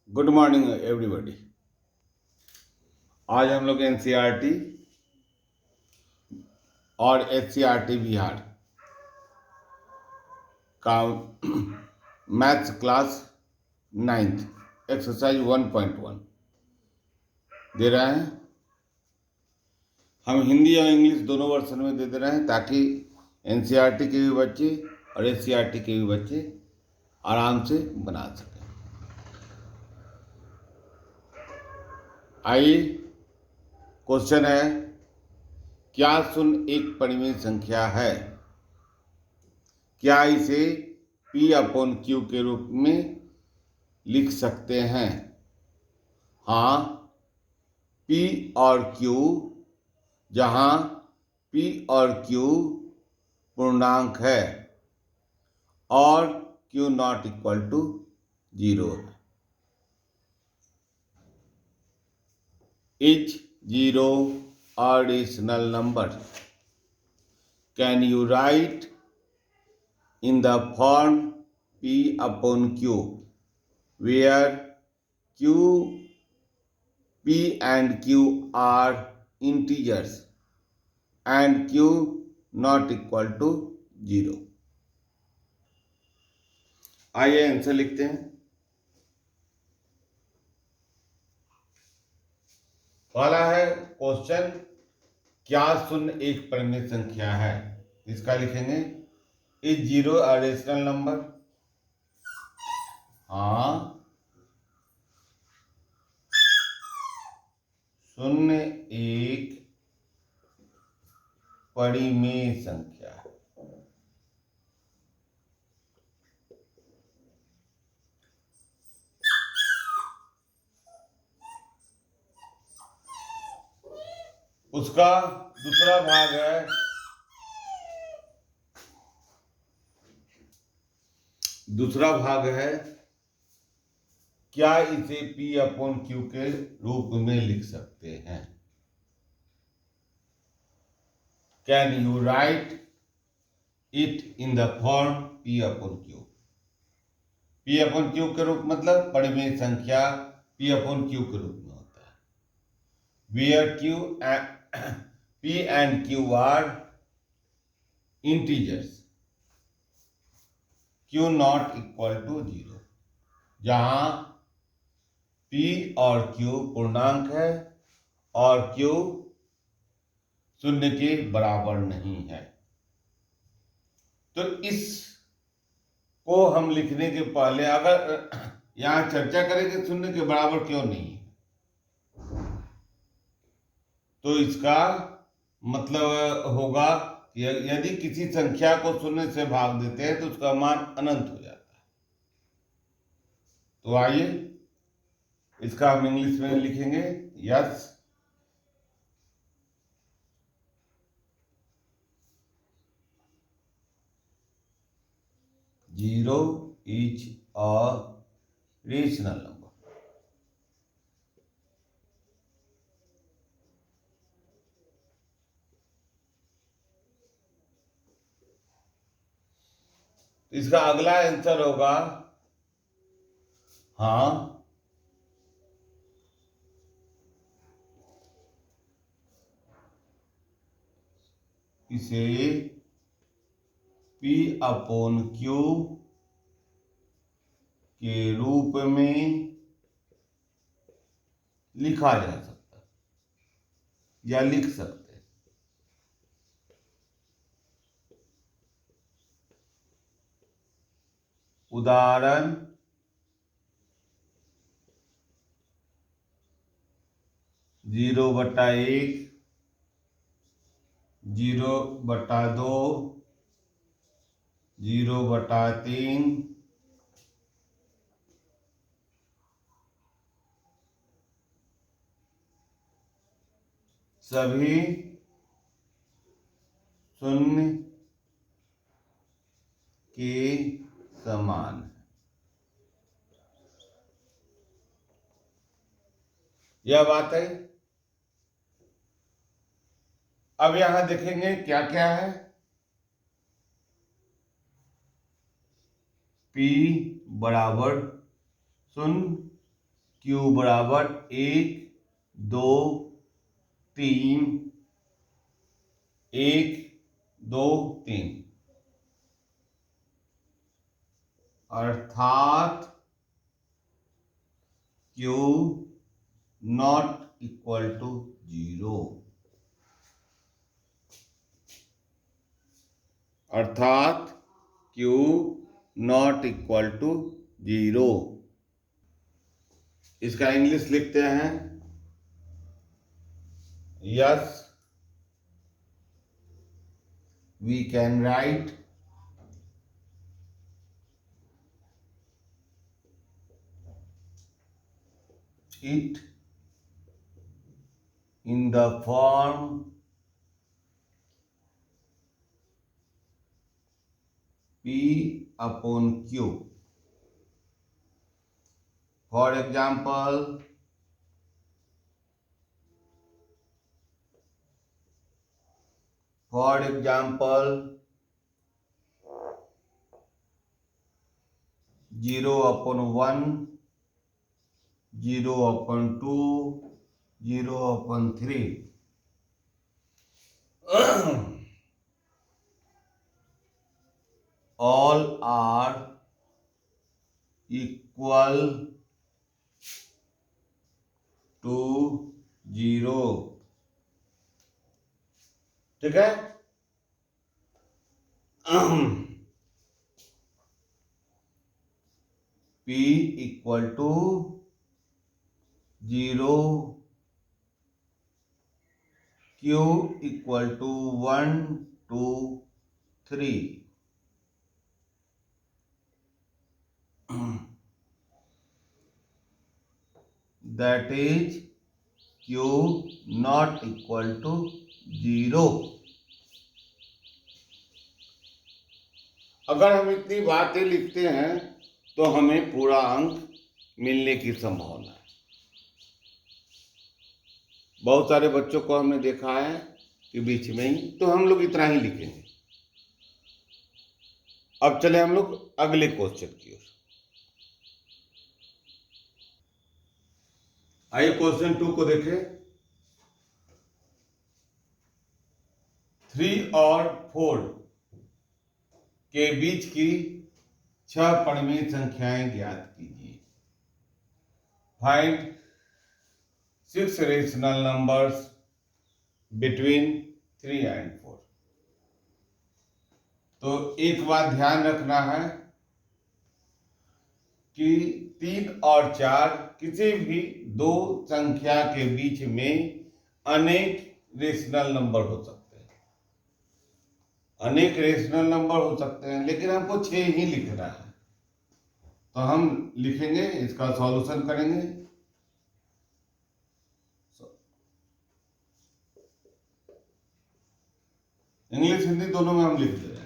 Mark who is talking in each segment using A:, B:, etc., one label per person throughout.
A: Good morning everybody. आज हम लोग एनसीईआरटी और एचसीईआरटी बिहार का मैथ्स क्लास 9th एक्सरसाइज 1.1 दे रहे हैं। हम हिंदी और इंग्लिश दोनों वर्सन में दे रहे हैं ताकि एनसीईआरटी के भी बच्चे और एचसीईआरटी के भी बच्चे आराम से बना सकें। आइए, क्वेश्चन है, क्या शून्य एक परिमेय संख्या है? क्या इसे P/Q के रूप में लिख सकते हैं? हाँ, P और Q, जहाँ P और Q पूर्णांक है और Q नॉट इक्वल टू 0 है। Is 0 a rational number? Can you write in the form P/Q where P and Q are integers and Q not equal to 0? आइए आंसर लिखते हैं। पहला है क्वेश्चन, क्या शून्य एक परिमेय संख्या है? इसका लिखेंगे, इज 0 अ रेशनल नंबर? हाँ, शून्य एक परिमेय संख्या है। उसका दूसरा भाग है, क्या इसे P/Q के रूप में लिख सकते हैं? Can you right it in the form P/Q? P/Q के रूप मतलब परिमेय संख्या P/Q के रूप में होता है। Where P and Q are integers, Q not equal to 0, जहां P और Q पूर्णांक है और Q शून्य के बराबर नहीं है। तो इस को हम लिखने के पहले अगर यहां चर्चा करें कि शून्य के बराबर क्यों नहीं है, तो इसका मतलब होगा कि यदि किसी संख्या को शून्य से भाग देते हैं तो उसका मान अनंत हो जाता है। तो आइए इसका हम इंग्लिश में लिखेंगे, yes 0 is a rational number. इसका अगला आंसर होगा, हाँ, इसे P/Q के रूप में लिखा जा सकता है या लिख सकते हैं। उदाहरण, 0/1, 0/2, 0/3, सभी शून्य के समान है। यह बात है। अब यहां देखेंगे क्या क्या है। P बराबर 0, Q बराबर 1 2 3, 1 2 3, अर्थात Q नॉट इक्वल टू 0, अर्थात Q नॉट इक्वल टू 0। इसका इंग्लिश लिखते हैं। Yes, we can write it in the form P upon Q. For example, for example, 0 upon 1, 0 upon 2, 0 upon 3. All are equal to 0। ठीक है। P equal to 0, Q equal to 1 2 3। That is Q not equal to 0। अगर हम इतनी बातें लिखते हैं तो हमें पूरा अंक मिलने की संभावना है। बहुत सारे बच्चों को हमने देखा है कि बीच में ही, तो हम लोग इतना ही लिखेंगे। अब चले हम लोग अगले क्वेश्चन की ओर। आइए क्वेश्चन 2 को देखें। 3 और 4 के बीच की 6 परिमेय संख्याएं ज्ञात कीजिए। Find 6 rational numbers between 3 and 4। तो एक बात ध्यान रखना है कि 3 और 4 किसी भी दो संख्या के बीच में अनेक रेशनल नंबर हो सकते हैं, अनेक रेशनल नंबर हो सकते हैं, लेकिन हमको 6 ही लिखना है। तो हम लिखेंगे, इसका सॉल्यूशन करेंगे। इंग्लिश हिंदी दोनों में हम लिख दे रहे हैं।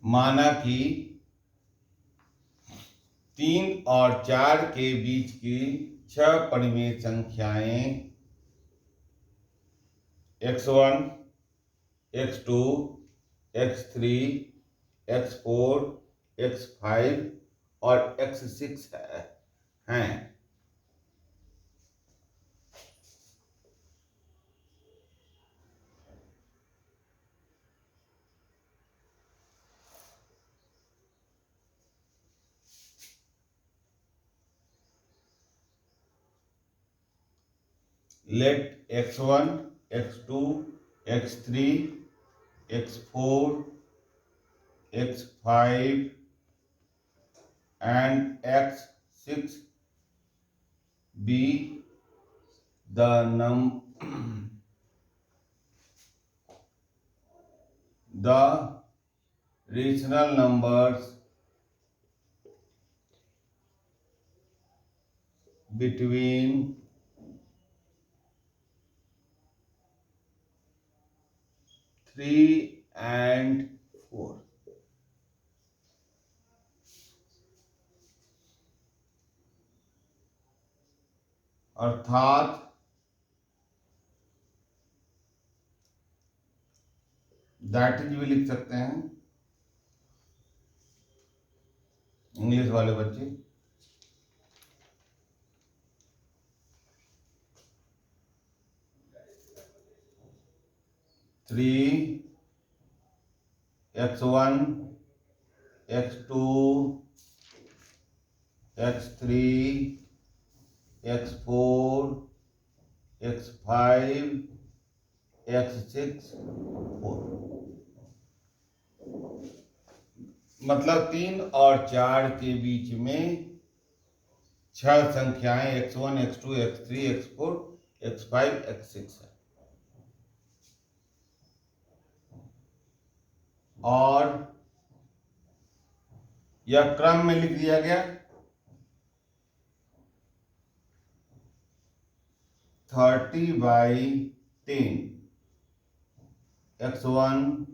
A: माना कि 3 और 4 के बीच की 6 परिमेय संख्याएं x1, x2, x3, x4, x5 और x6 हैं। let x1, x2, x3, x4, x5 and x6 be the the rational numbers between 3 and 4. अर्थात दैट इज भी लिख सकते हैं इंग्लिश वाले बच्चे। Three x1, x2, x3, x4, x5, x6, 4। मतलब 3 और 4 के बीच में 6 संख्याएं x1, x2, x3, x4, x5, x6 है। और यह क्रम में लिख दिया गया 30/10 x1,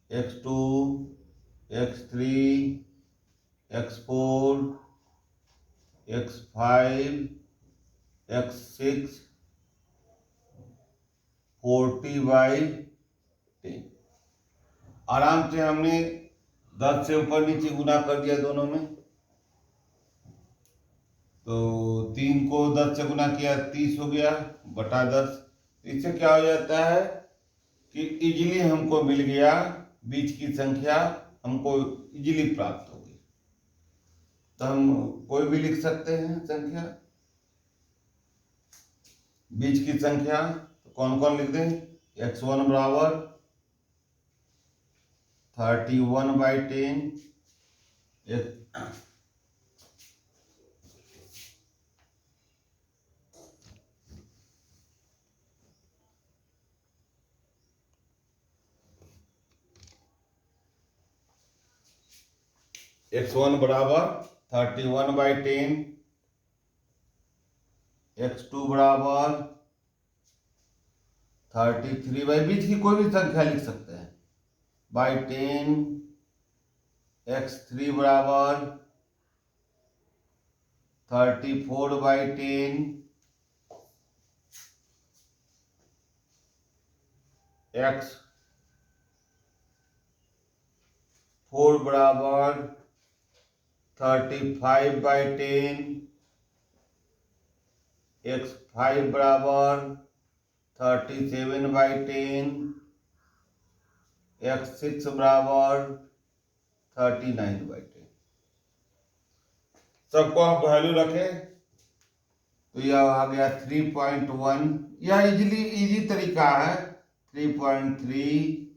A: x2, x3, x4, x5, x6 40/10। आराम से हमने 10 से ऊपर नीचे गुना कर दिया दोनों में, तो 3 को 10 से गुना किया 30 हो गया बटा 10। इससे क्या हो जाता है कि इजीली हमको मिल गया, बीच की संख्या हमको इजीली प्राप्त हो गई। तो हम कोई भी लिख सकते हैं संख्या, बीच की संख्या। तो कौन कौन लिख दें? x1 बराबर 31/10, x1 बराबर 31/10, x2 बराबर 33 बीच की कोई भी संख्या लिख सकते हैं बाई 10, x3 बराबर 34/10, x4 बराबर 35/10, x5 बराबर 37/10, x6 बराबर 39/10। सबको आप वैल्यू रखें तो यह आ गया 3.1। यह इजी तरीका है। 3.3,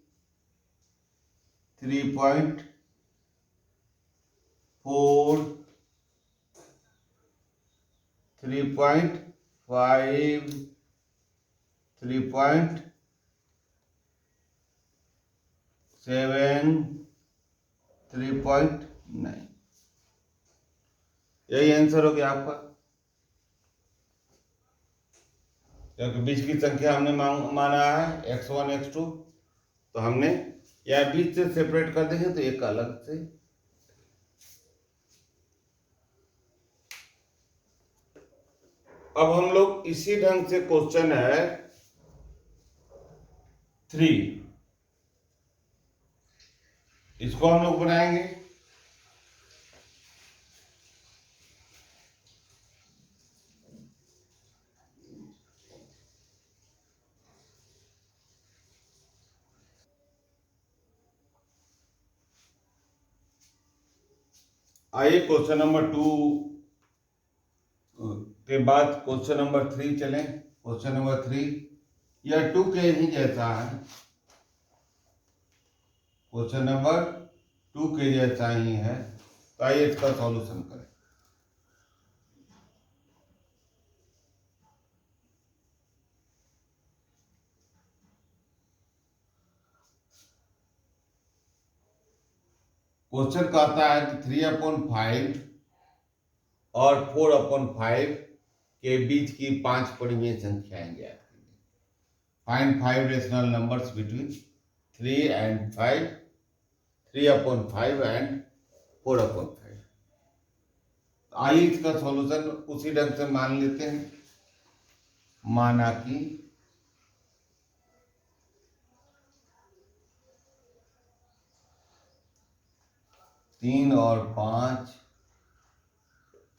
A: 3.4, 3.5, 3.7, 3.9। यही आंसर हो गया आपका, क्योंकि बीच की संख्या हमने माना है x1, x2, तो हमने या बीच से सेपरेट कर देंगे तो एक अलग से। अब हम लोग इसी ढंग से क्वेश्चन है 3, इसको हम लोग बनाएंगे। आइए क्वेश्चन नंबर 2 के बाद क्वेश्चन नंबर 3 चलें। क्वेश्चन नंबर 3, यह 2 के ही जैसा है। क्वेश्चन नंबर 2 के जैसा ही है, तो आइए इसका सॉल्यूशन करें। क्वेश्चन कहता है कि 3/5 और 4/5 के बीच की 5 परिमेय संख्याएं ज्ञात कीजिए। Find 5 rational numbers between 3 and 5, 3/5 and 4/5। आइए इसका सॉल्यूशन उसी ढंग से मान लेते हैं। माना कि 3 और 5,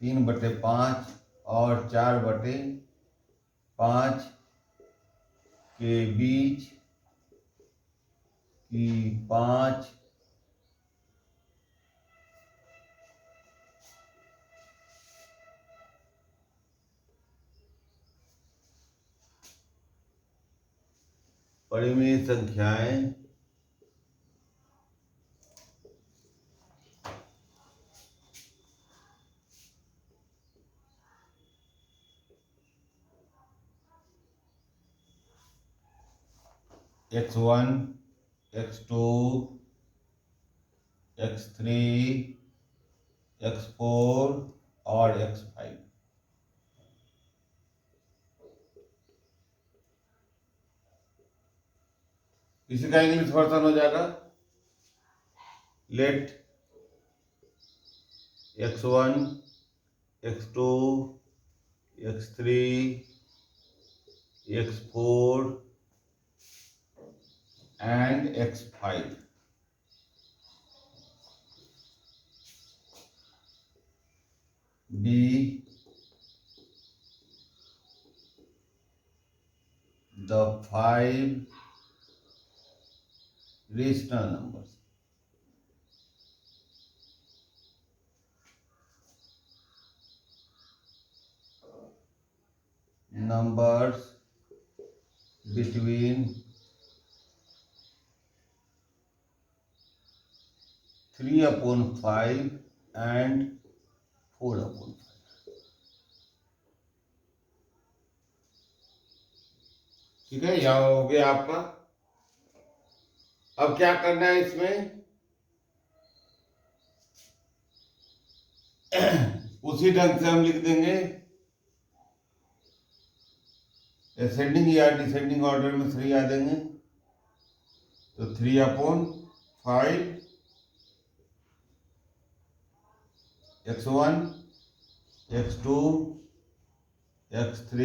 A: 3/5 और 4/5 के बीच की 5 परिमेय संख्याएं x1, x2, x3, x4 और x5। इसी का इंग्लिश वर्जन हो जाएगा, late x1, x2, x3, x4 and x5 be the 5 rational numbers between 3/5 and 4/5। ठीक है, यह हो गया आपका। अब क्या करना है इसमें, उसी ढंग से हम लिख देंगे, असेंडिंग या डिसेंडिंग ऑर्डर में 3 आ देंगे। तो 3/5 x1, x2, x3,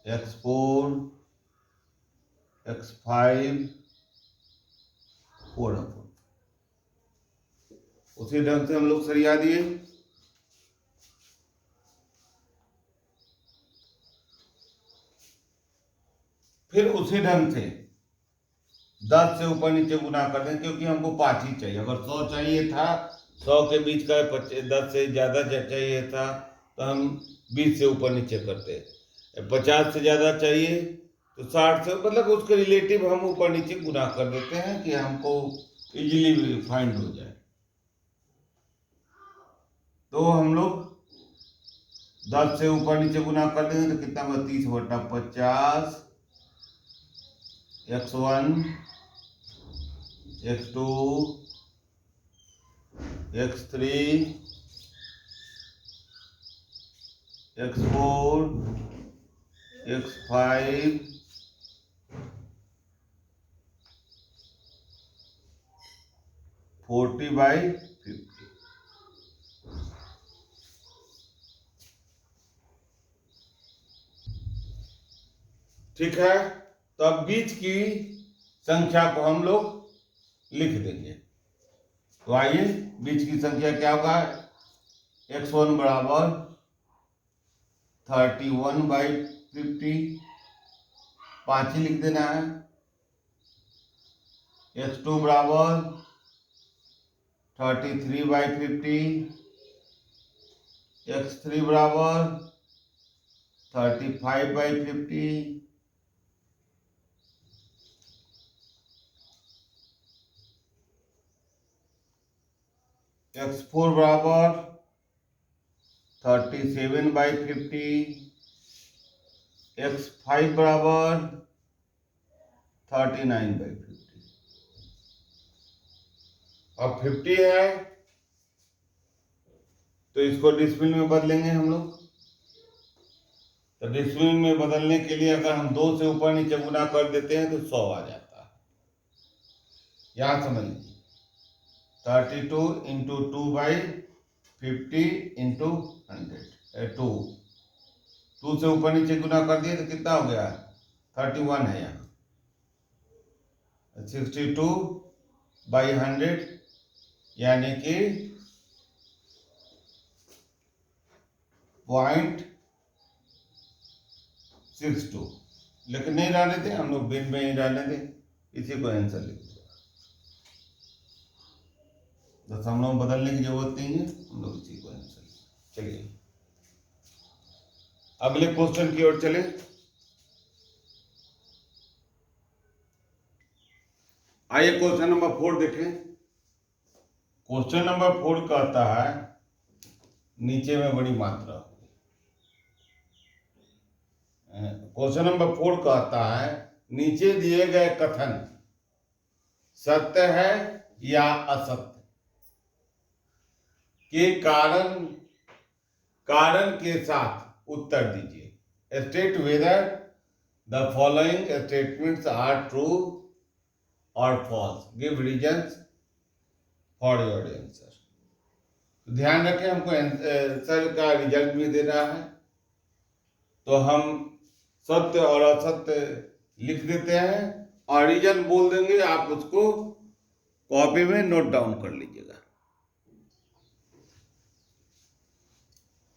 A: x4, x5, 4/5। उसी ढंग से हम लोग सरिया दिए। फिर उसी ढंग से 10 से ऊपर नीचे गुना कर दें, क्योंकि हमको 5 ही चाहिए। अगर 100 चाहिए था, 100 के बीच का 10 से ज़्यादा चाहिए था, तो हम 20 से ऊपर नीचे करते। 50 से ज़्यादा चाहिए तो 60 से, मतलब उसके रिलेटिव हम ऊपर नीचे गुना कर देते हैं कि हमको इजीली फाइंड हो जाए। तो हम लोग 10 से ऊपर नीचे गुना कर देंगे तो कितना होगा, 30/50, x1, x2, x3, x4, x5, 40/50। ठीक है, तो अब बीच की संख्या को हम लोग लिख देंगे। तो आइए, बीच की संख्या क्या होगा, x1 बराबर 31/50, 5 ही लिख देना है। x2 बराबर 33/50, x3 बराबर 35/50, x4 बराबर 37/50, x5 बराबर 39/50। अब 50 है तो इसको डिसिमिल में बदलेंगे हम लोग। तो डिसिमिल में बदलने के लिए अगर हम 2 से ऊपर नीचे गुना कर देते हैं तो 100 आ जाता है। यहां समझ लीजिए 32 इंटू 2/50 इंटू 100 2 से ऊपर नीचे गुना कर दिए तो कितना हो गया 31 है यहाँ 62/100 यानी कि 0.62। लेकिन नहीं डाले थे हम लोग बिन में ही डाले थे, इसी को आंसर लिख दिया। दशमलव में बदलने की जरूरत नहीं है, हम लोग इसी को आंसर। चलिए अगले क्वेश्चन की ओर चले। आइए क्वेश्चन नंबर 4 देखें। क्वेश्चन नंबर 4 कहता है नीचे में बड़ी मात्रा। क्वेश्चन नंबर 4 कहता है नीचे दिए गए कथन सत्य है या असत्य के कारण के साथ उत्तर दीजिए। State whether the following statements are true और false, give reasons for your answer. ध्यान रखें हमको आंसर का रिजल्ट भी देना है, तो हम सत्य और असत्य लिख देते हैं और रीजन बोल देंगे, आप उसको कॉपी में नोट डाउन कर लीजिएगा।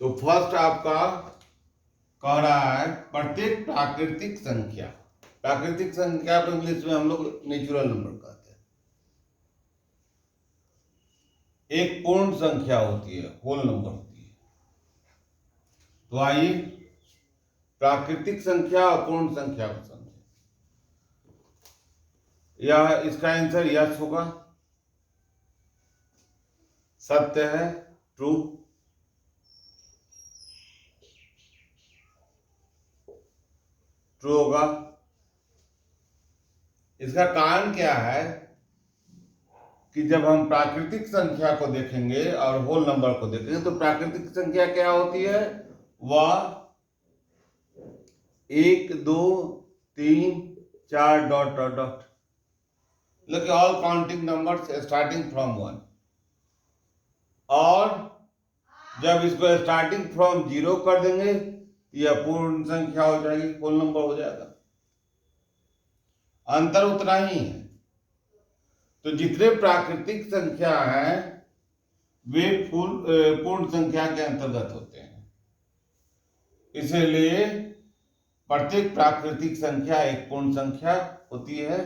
A: तो फर्स्ट आपका कह रहा है प्रत्येक प्राकृतिक संख्या। प्राकृतिक संख्या को इंग्लिश में हम लोग नेचुरल नंबर कहते हैं। एक पूर्ण संख्या होती है, होल नंबर होती है। तो आइए प्राकृतिक संख्या और पूर्ण संख्या को समझें। यह इसका आंसर यस होगा, सत्य है, ट्रू। ट्रू होगा। इसका कारण क्या है कि जब हम प्राकृतिक संख्या को देखेंगे और होल नंबर को देखेंगे तो प्राकृतिक संख्या क्या होती है, वह 1 2 3 4 dot dot dot, like all counting numbers starting from 1। और जब इसको स्टार्टिंग फ्रॉम 0 कर देंगे यह पूर्ण संख्या हो जाएगी, होल नंबर हो जाएगा। अंतर उतना ही है। तो जितने प्राकृतिक संख्या हैं वे पूर्ण संख्या के अंतर्गत होते हैं, इसलिए प्रत्येक प्राकृतिक संख्या एक पूर्ण संख्या होती है।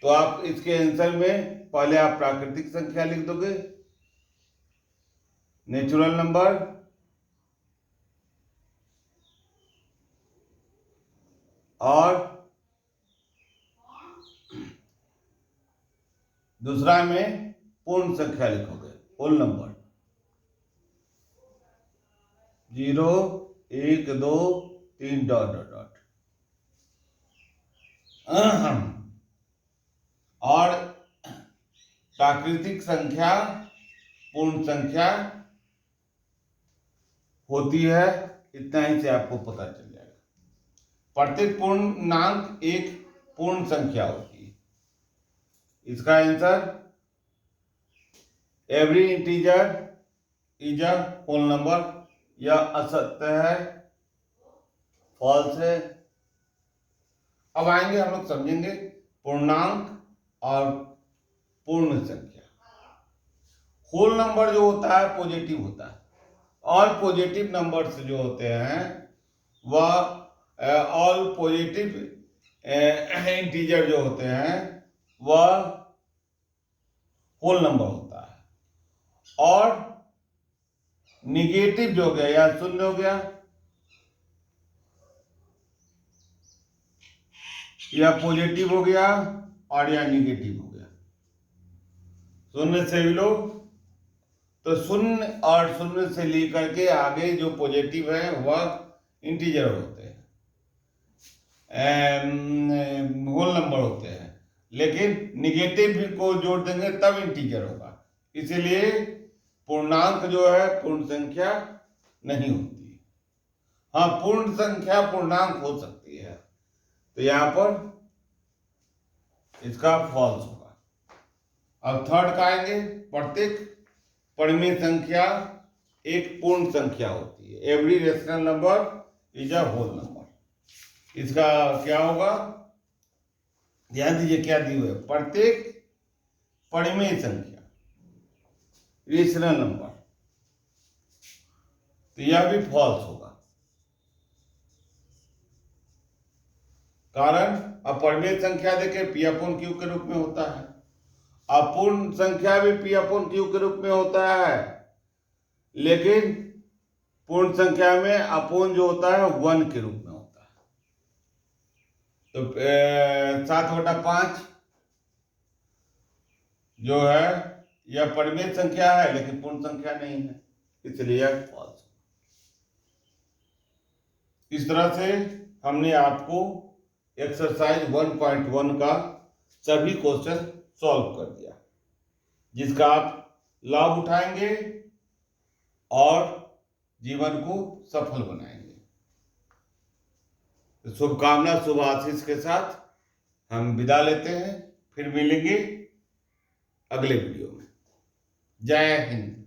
A: तो आप इसके आंसर में पहले आप प्राकृतिक संख्या लिख दोगे, नेचुरल नंबर, और दूसरा में पूर्ण संख्या लिखोगे, whole number. 0 1 2 3 dot dot dot. और प्राकृतिक संख्या पूर्ण संख्या होती है, इतना ही से आपको पता चल जाएगा। प्रत्येक पूर्णांक एक पूर्ण संख्या होती है। इसका answer every integer is a whole number, यह असत्य है, फॉल्स है। अब आएंगे हम लोग समझेंगे पूर्णांक और पूर्ण संख्या। होल नंबर जो होता है पॉजिटिव होता है, और पॉजिटिव नंबर्स जो होते हैं वह ऑल पॉजिटिव इंटीजर जो होते हैं वह होल नंबर होता है। और निगेटिव जो हो गया या शून्य हो गया या पॉजिटिव हो गया और या निगेटिव हो गया। शून्य से भी लो तो शून्य और शून्य से लेकर के आगे जो पॉजिटिव है वह इंटीजर होते हैं, होल नंबर होते हैं, लेकिन निगेटिव को जोड़ देंगे तब इंटीजर होगा। इसीलिए पूर्णांक जो है पूर्ण संख्या नहीं होती। हाँ, पूर्ण संख्या पूर्णांक हो सकती है, तो यहां पर इसका फॉल्स होगा। अब थर्ड का आएंगे, प्रत्येक परिमेय संख्या एक पूर्ण संख्या होती है। Every rational number is a whole number. इसका क्या होगा, ध्यान दीजिए क्या दी हुई है, प्रत्येक परिमेय संख्या रेशनल नंबर, तो यह भी फॉल्स होगा। कारण अपरिमेय संख्या देखे पी अपॉन क्यू के रूप में होता है, अपूर्ण संख्या भी पी अपॉन क्यू के रूप में होता है, लेकिन पूर्ण संख्या में अपूर्ण जो होता है 1 के रूप में होता है। तो 7/5 जो है यह परिमेय संख्या है लेकिन पूर्ण संख्या नहीं है, इसलिए यह फॉल्स। इस तरह से हमने आपको एक्सरसाइज 1.1 का सभी क्वेश्चन सॉल्व कर दिया, जिसका आप लाभ उठाएंगे और जीवन को सफल बनाएंगे। तो शुभकामना, शुभ आशीष के साथ हम विदा लेते हैं, फिर मिलेंगे अगले वीडियो में। जय हिंद।